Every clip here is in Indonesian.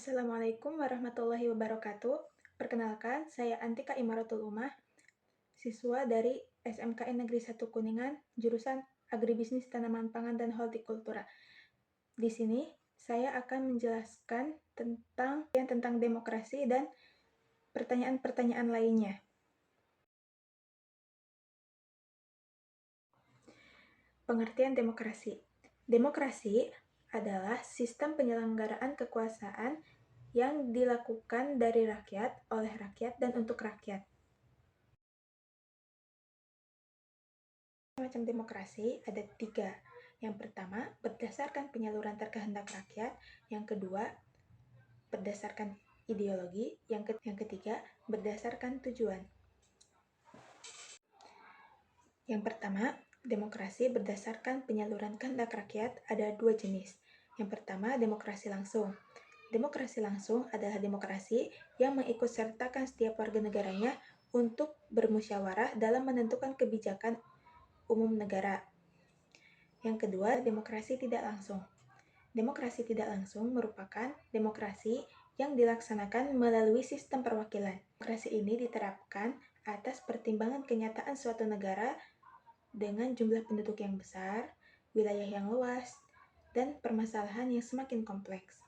Assalamualaikum warahmatullahi wabarakatuh. Perkenalkan, saya Antika Imaratul Umah, siswa dari SMKN Negeri 1 Kuningan, jurusan Agribisnis Tanaman Pangan dan Hortikultura. Di sini, saya akan menjelaskan tentang demokrasi dan pertanyaan-pertanyaan lainnya. Pengertian demokrasi. Demokrasi adalah sistem penyelenggaraan kekuasaan yang dilakukan dari rakyat, oleh rakyat, dan untuk rakyat. Macam demokrasi ada 3. Yang pertama, berdasarkan penyaluran terkehendak rakyat. Yang kedua, berdasarkan ideologi. Yang ketiga, berdasarkan tujuan. Yang pertama, demokrasi berdasarkan penyaluran kehendak rakyat ada 2 jenis. Yang pertama, demokrasi langsung. Demokrasi langsung adalah demokrasi yang mengikutsertakan setiap warga negaranya untuk bermusyawarah dalam menentukan kebijakan umum negara. Yang kedua, demokrasi tidak langsung. Demokrasi tidak langsung merupakan demokrasi yang dilaksanakan melalui sistem perwakilan. Demokrasi ini diterapkan atas pertimbangan kenyataan suatu negara dengan jumlah penduduk yang besar, wilayah yang luas, dan permasalahan yang semakin kompleks.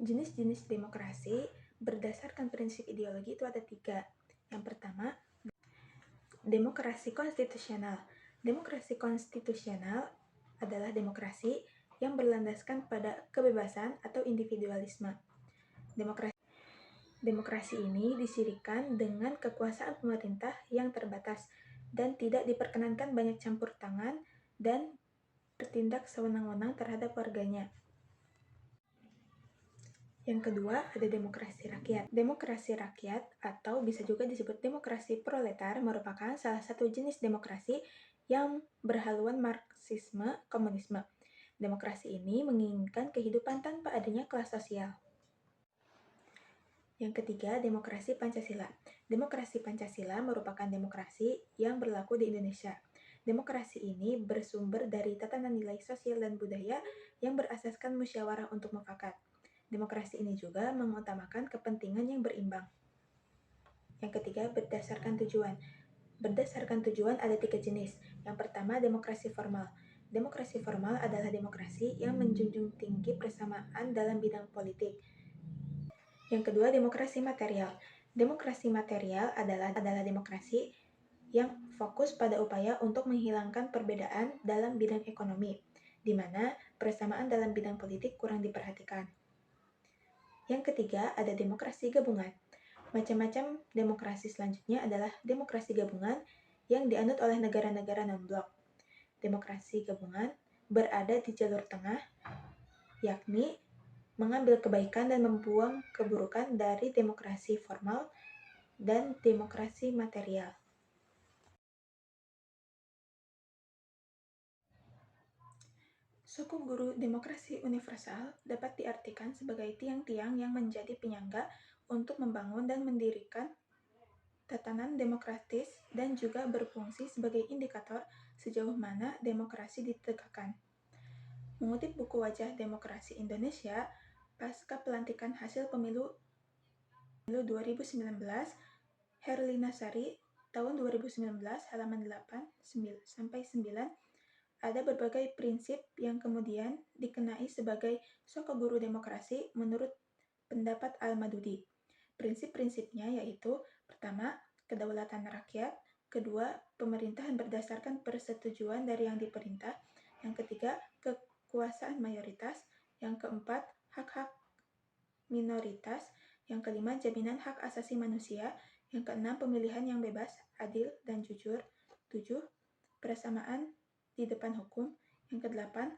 Jenis-jenis demokrasi berdasarkan prinsip ideologi itu ada 3. Yang pertama, demokrasi konstitusional. Demokrasi konstitusional adalah demokrasi yang berlandaskan pada kebebasan atau individualisme. Demokrasi ini disirikan dengan kekuasaan pemerintah yang terbatas dan tidak diperkenankan banyak campur tangan dan bertindak sewenang-wenang terhadap warganya. Yang kedua, ada demokrasi rakyat. Demokrasi rakyat atau bisa juga disebut demokrasi proletar merupakan salah satu jenis demokrasi yang berhaluan Marxisme-Komunisme. Demokrasi ini menginginkan kehidupan tanpa adanya kelas sosial. Yang ketiga, demokrasi Pancasila. Demokrasi Pancasila merupakan demokrasi yang berlaku di Indonesia. Demokrasi ini bersumber dari tatanan nilai sosial dan budaya yang berasaskan musyawarah untuk mufakat. Demokrasi ini juga mengutamakan kepentingan yang berimbang. Yang ketiga, berdasarkan tujuan. Berdasarkan tujuan ada 3 jenis. Yang pertama, demokrasi formal. Demokrasi formal adalah demokrasi yang menjunjung tinggi persamaan dalam bidang politik. Yang kedua, demokrasi material. Demokrasi material adalah demokrasi yang fokus pada upaya untuk menghilangkan perbedaan dalam bidang ekonomi, di mana persamaan dalam bidang politik kurang diperhatikan. Yang ketiga, ada demokrasi gabungan. Macam-macam demokrasi selanjutnya adalah demokrasi gabungan yang dianut oleh negara-negara non-blok. Demokrasi gabungan berada di jalur tengah, yakni mengambil kebaikan dan membuang keburukan dari demokrasi formal dan demokrasi material. Suku guru demokrasi universal dapat diartikan sebagai tiang-tiang yang menjadi penyangga untuk membangun dan mendirikan tatanan demokratis dan juga berfungsi sebagai indikator sejauh mana demokrasi ditegakkan. Mengutip buku Wajah Demokrasi Indonesia pasca pelantikan hasil pemilu 2019, Herlina Sari, tahun 2019, halaman 8-9, ada berbagai prinsip yang kemudian dikenai sebagai soko guru demokrasi menurut pendapat Al-Madudi. Prinsip-prinsipnya yaitu, pertama, kedaulatan rakyat, kedua, pemerintahan berdasarkan persetujuan dari yang diperintah, yang ketiga, kekuasaan mayoritas, yang keempat, hak-hak minoritas, yang kelima, jaminan hak asasi manusia, yang keenam, pemilihan yang bebas, adil, dan jujur, 7, persamaan di depan hukum, yang kedelapan,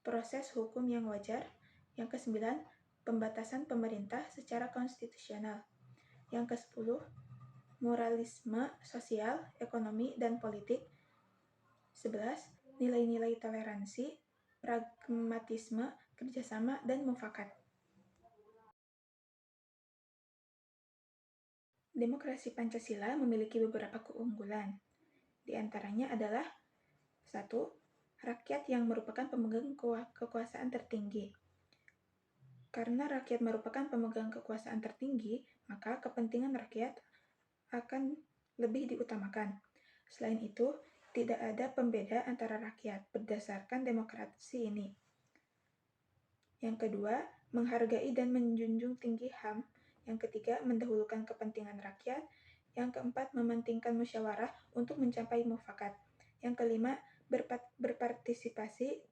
proses hukum yang wajar, yang kesembilan, pembatasan pemerintah secara konstitusional, yang ke-10, moralisme sosial, ekonomi, dan politik, 11, nilai-nilai toleransi, pragmatisme, kerjasama, dan mufakat. Demokrasi Pancasila memiliki beberapa keunggulan. Di antaranya adalah 1. Rakyat yang merupakan pemegang kekuasaan tertinggi. Karena rakyat merupakan pemegang kekuasaan tertinggi, maka kepentingan rakyat akan lebih diutamakan. Selain itu, tidak ada pembeda antara rakyat berdasarkan demokrasi ini. Yang kedua, menghargai dan menjunjung tinggi HAM. Yang ketiga, mendahulukan kepentingan rakyat. Yang keempat, mementingkan musyawarah untuk mencapai mufakat. Yang kelima, berpartisipasi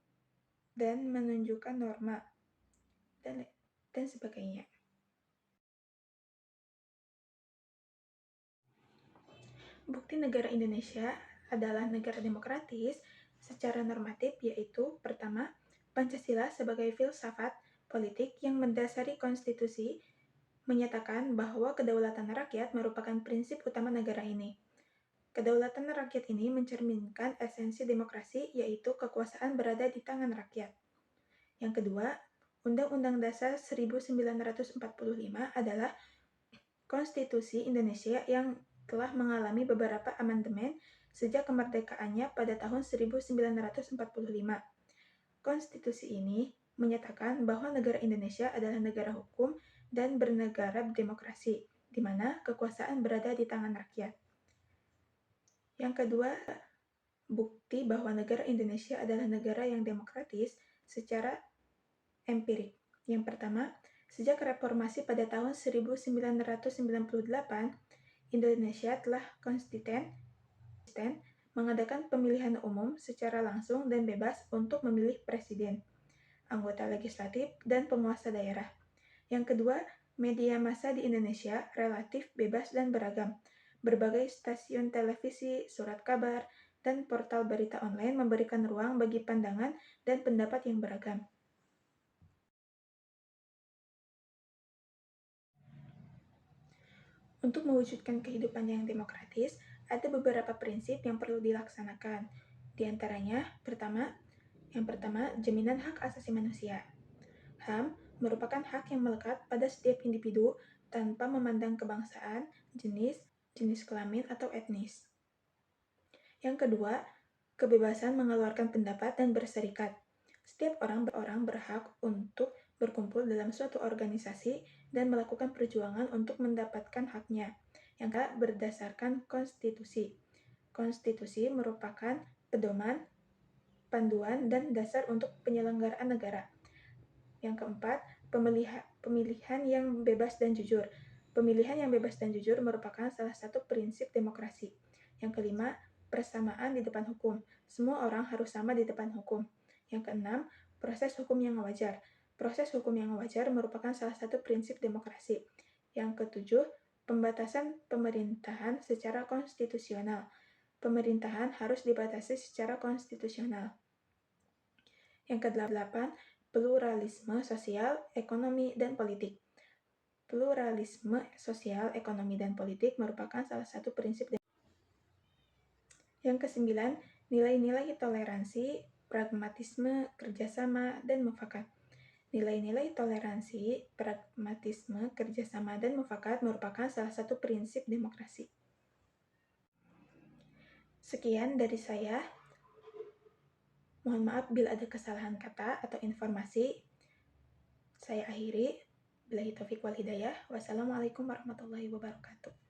dan menunjukkan norma dan sebagainya. Bukti negara Indonesia adalah negara demokratis secara normatif, yaitu pertama, Pancasila sebagai filsafat politik yang mendasari konstitusi menyatakan bahwa kedaulatan rakyat merupakan prinsip utama negara ini. Kedaulatan rakyat ini mencerminkan esensi demokrasi, yaitu kekuasaan berada di tangan rakyat. Yang kedua, Undang-Undang Dasar 1945 adalah konstitusi Indonesia yang telah mengalami beberapa amandemen sejak kemerdekaannya pada tahun 1945. Konstitusi ini menyatakan bahwa negara Indonesia adalah negara hukum dan bernegara demokrasi, di mana kekuasaan berada di tangan rakyat. Yang kedua, bukti bahwa negara Indonesia adalah negara yang demokratis secara empirik. Yang pertama, sejak reformasi pada tahun 1998, Indonesia telah konsisten mengadakan pemilihan umum secara langsung dan bebas untuk memilih presiden, anggota legislatif, dan penguasa daerah. Yang kedua, media massa di Indonesia relatif bebas dan beragam. Berbagai stasiun televisi, surat kabar, dan portal berita online memberikan ruang bagi pandangan dan pendapat yang beragam. Untuk mewujudkan kehidupan yang demokratis, ada beberapa prinsip yang perlu dilaksanakan. Di antaranya, yang pertama, jaminan hak asasi manusia. HAM merupakan hak yang melekat pada setiap individu tanpa memandang kebangsaan, jenis kelamin, atau etnis. Yang kedua, kebebasan mengeluarkan pendapat dan berserikat. Setiap orang berhak untuk berkumpul dalam suatu organisasi dan melakukan perjuangan untuk mendapatkan haknya, yang berdasarkan konstitusi. Konstitusi merupakan pedoman, panduan, dan dasar untuk penyelenggaraan negara. Yang keempat, pemilihan yang bebas dan jujur. Pemilihan yang bebas dan jujur merupakan salah satu prinsip demokrasi. Yang kelima, persamaan di depan hukum. Semua orang harus sama di depan hukum. Yang keenam, proses hukum yang wajar. Proses hukum yang wajar merupakan salah satu prinsip demokrasi. Yang ketujuh, pembatasan pemerintahan secara konstitusional. Pemerintahan harus dibatasi secara konstitusional. Yang kedelapan, pluralisme sosial, ekonomi, dan politik. Pluralisme sosial, ekonomi, dan politik merupakan salah satu prinsip demokrasi. Yang kesembilan, nilai-nilai toleransi, pragmatisme, kerjasama, dan mufakat. Nilai-nilai toleransi, pragmatisme, kerjasama, dan mufakat merupakan salah satu prinsip demokrasi. Sekian dari saya. Mohon maaf bila ada kesalahan kata atau informasi. Saya akhiri. Billahi taufiq wal hidayah. Wassalamualaikum warahmatullahi wabarakatuh.